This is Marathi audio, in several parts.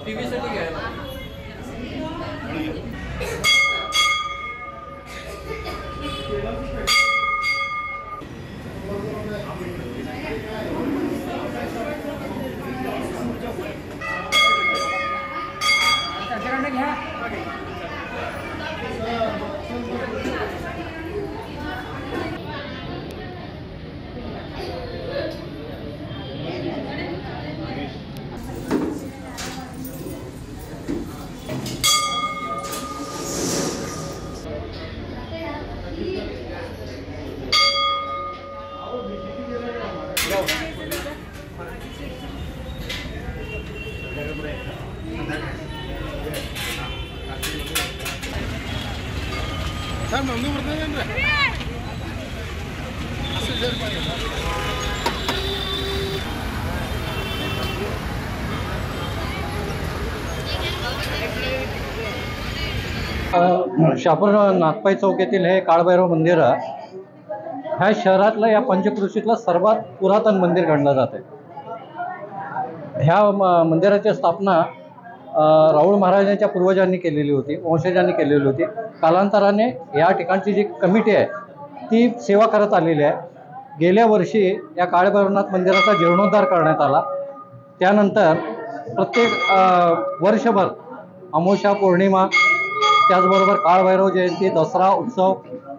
टीव्ही साठी घ्यायला घ्या। सर नंदू बरते शहापूर नाथपाई चौक येथील हे काळभैरव मंदिर ह्या शहरातलं या पंचक्रोशीतलं सर्वात पुरातन मंदिर गणलं जाते। ह्या मंदिराची स्थापना राहुल महाराजांच्या पूर्वजांनी केलेली होती, वंशजांनी केलेली होती। कालांतराने या ठिकाणची जी कमिटी आहे ती सेवा करत आलेली आहे। गेल्या वर्षी या काळभैरवनाथ मंदिराचा जीर्णोद्धार करण्यात आला। त्यानंतर प्रत्येक वर्षभर अमावस्या, पौर्णिमा, त्याचबरोबर काळभैरव जयंती, दसरा उत्सव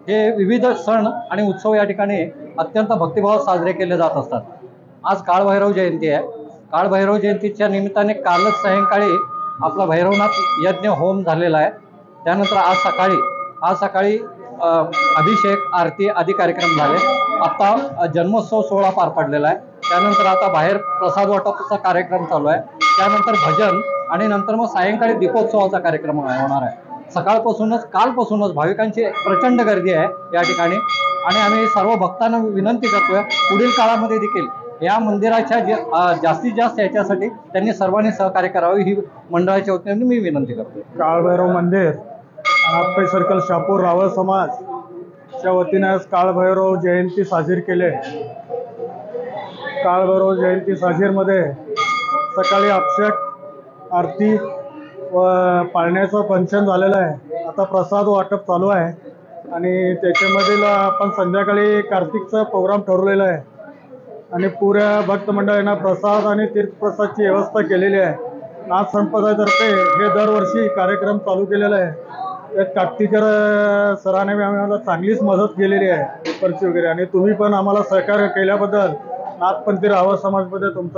हे विविध सण आणि उत्सव या ठिकाणी अत्यंत भक्तिभावात साजरे केले जात असतात। आज काळभैरव जयंती आहे। काळभैरव जयंतीच्या निमित्ताने कालच सायंकाळी आपला भैरवनाथ यज्ञ होम झालेला आहे। त्यानंतर आज सकाळी अभिषेक, आरती आदी कार्यक्रम झाले। आता जन्मोत्सव सोहळा पार पडलेला आहे। त्यानंतर आता बाहेर प्रसाद वाटपाचा कार्यक्रम चालू आहे। त्यानंतर भजन आणि नंतर मग सायंकाळी दीपोत्सवाचा कार्यक्रम होणार आहे। कालपासूनच भाविकांची प्रचंड गर्दी आहे या ठिकाणी आणि आम्ही सर्व भक्तांना विनंती करतोय पुढील काळामध्ये देखील या मंदिराच्या जास्तीत जास्त याच्यासाठी त्यांनी सर्वांनी सहकार्य करावे ही मंडळाच्या वतीने मी विनंती करतोय। काळभैरव मंदिर नाथपाई सर्कल शहापूर रावळ समाजच्या वतीने आज काळभैरव जयंती साजरी केली। काळभैरव जयंती साजरीमध्ये सकाळी अभिषेक, आरती व पाळण्याचं पंचन झालेलं आहे। आता प्रसाद वाटप चालू आहे आणि त्याच्यामधील आपण संध्याकाळी कार्तिकचा प्रोग्राम ठरवलेला आहे आणि पुऱ्या भक्त मंडळींना प्रसाद आणि तीर्थप्रसादची व्यवस्था केलेली आहे। नाथ संप्रदायातर्फे हे दरवर्षी कार्यक्रम चालू केलेला आहे। त्यात काकतीकर सरांने आम्हाला चांगलीच मदत केलेली आहे, पर्ची वगैरे, आणि तुम्ही पण आम्हाला सहकार्य केल्याबद्दल नाथपंथी रावळ समाजमध्ये तुमचा